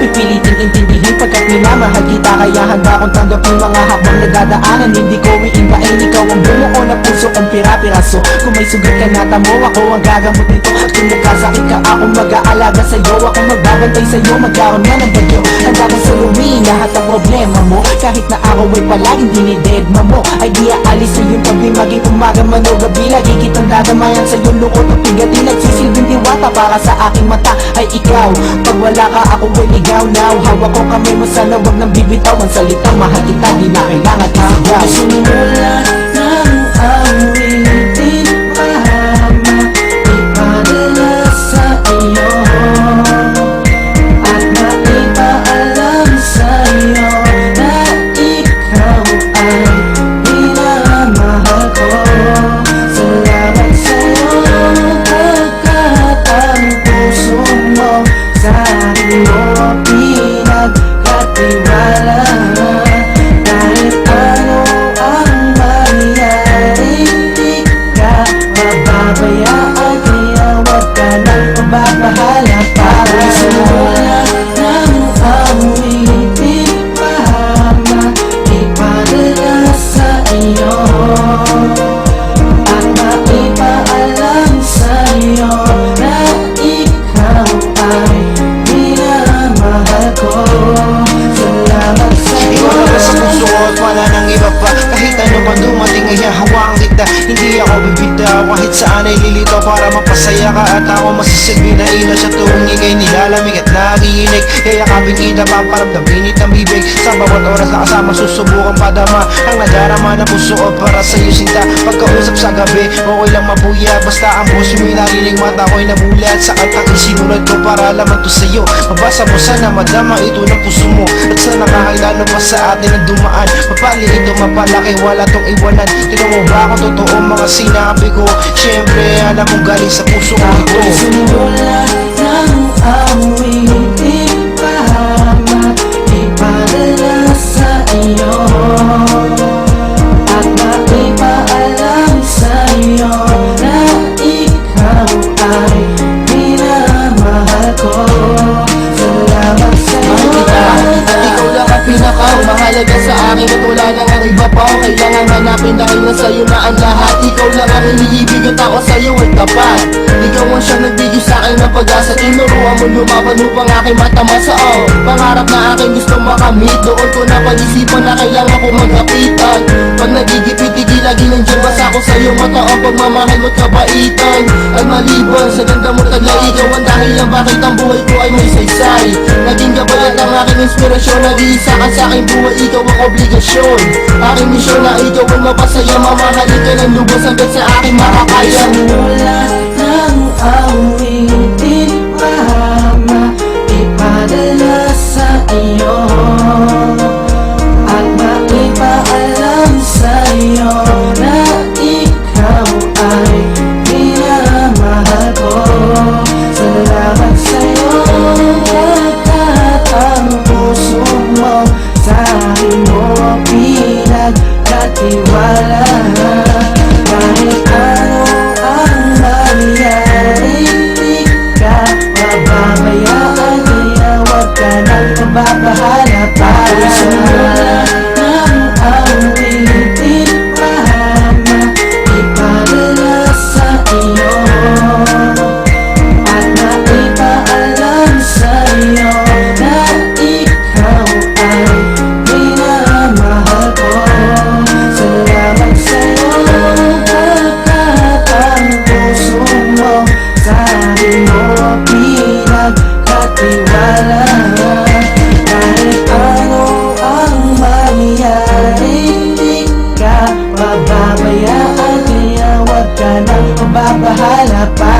pipilitin intindihin pagkat minamahal kita. Kaya handa kong tanggapin mga hakbang nagdadaanan. Hindi ko iimbain, ikaw ang bumuo na puso kong pira-piraso. Kung may sugat ka na tamo, ako ang gagamot nito. At kung nagkasakit ka, ako mag-aalaga sa'yo. Ako magbabantay sa'yo, magkaroon na ng bagyo. Handa kong suluhin lahat ang problema mo. Kahit na ako ay palaging dinidedma mo, ay di aalis sa iyong tabi. Maging umaga man o gabi, lagi kitang dadamayan sa iyong lukot at pigatin. Nagsisilbing diwata para sa aking mata ay ikaw. Pag wala ka, ako ay ligaw now. Hawak ko kamay mo, sana wag nang bibitaw. Ang salitang mahal kita, di na kailangan isigaw. Simula ng awitin, mahama ipadala sa iyo at maipaalam sa iyo na ikaw ay minamahal ko. Salamat sa iyo pagkat ang puso mo sa akin mo pinagkatiwala. Kahit ano ang mangyari, di ka mababayaan, kaya wag ka nang mababahala pa. Simula ng awitin, mahama ipadala sa iyo at maipaalam sa iyo na ikaw ay minamahal ko. Salamat sa iyo. Ikaw na sa puso ko at wala nang iba pa. Kahit ano man dumating ay hahawakan kita. Hindi ako bibitaw kahit saan ay lilitaw para mapasaya ka. At ako masisilbi na ina sa tuwing ikay nilalamig at nagiinig. Yayakapin kita, paparamdam init ang bibig. Sa bawat oras na kasama susubukan padama ang nadarama ng puso ko para sa'yo sinta. Pagkausap sa gabi, okay lang mabuya. Basta ang puso mo'y narinig, mata ko'y nabulat. Sa kantang isinulat ko para laman to sa'yo. Mabasa mo sana madama ito ng puso mo. At sa nakakilalo pa sa atin ang dumaan. Mapali ito mapalaki, wala tong iwanan. Tignan mo ba kung totoo mga sinabi ko? Siyempre alam mong galing sa puso ko ito. Simula ng awitin, mahama ipadala sa iyo at maipaalam sa iyo na ikaw ay minamahal ko. Salamat sa iyo. At ikaw lang ang pinakamahalaga sa akin at wala nang ang iba pa. Kailangan hanapin dahil na sa'yo na ang lahat. Ikaw lang ang iniibig at ako sa'yo ay tapat. Ikaw ang siyang nagbigay sa'kin ng pag-asa. Tinuruan mo lumaban upang aking matamasa. Pangarap na aking gusto makamit. Doon ko na pag-isipan na kailangan ko magkapitan. Pag nagigipit-tigil lagi nandiyan basta ko sa'yo. Mata ang pagmamahal mo't kabaitan. At maliban sa ganda mo taglay, ikaw ang dahilan bakit ang buhay ko ay may saysay. Naging gabay at ang aking inspirasyon. Nag-iisa ka sa aking buhay, ikaw ang obligasyon. Aking misyon na ikaw ang mapasaya. Mamahalin ka ng lubos hanggang sa aking makakaya. Simula ng awitin, mahama ipadala sa iyo at maipaalam sa iyo na ikaw ay minamahal ko. Salamat sa iyo pagkat ang puso mo sa akin mo pinagkatiwala. Kahit ano ang mangyari, di ka mababayaan, kaya wag ka nang mababahala pa. Simula ng awitin, mahama ipadala sa iyo at maipaalam sa iyo na ikaw ay minamahal ko. Salamat sa iyo pagkat ang puso mo sa akin mo pinagkatiwala. Kahit ano ang mangyari, di ka mababayaan, kaya wag ka nang mababahala pa.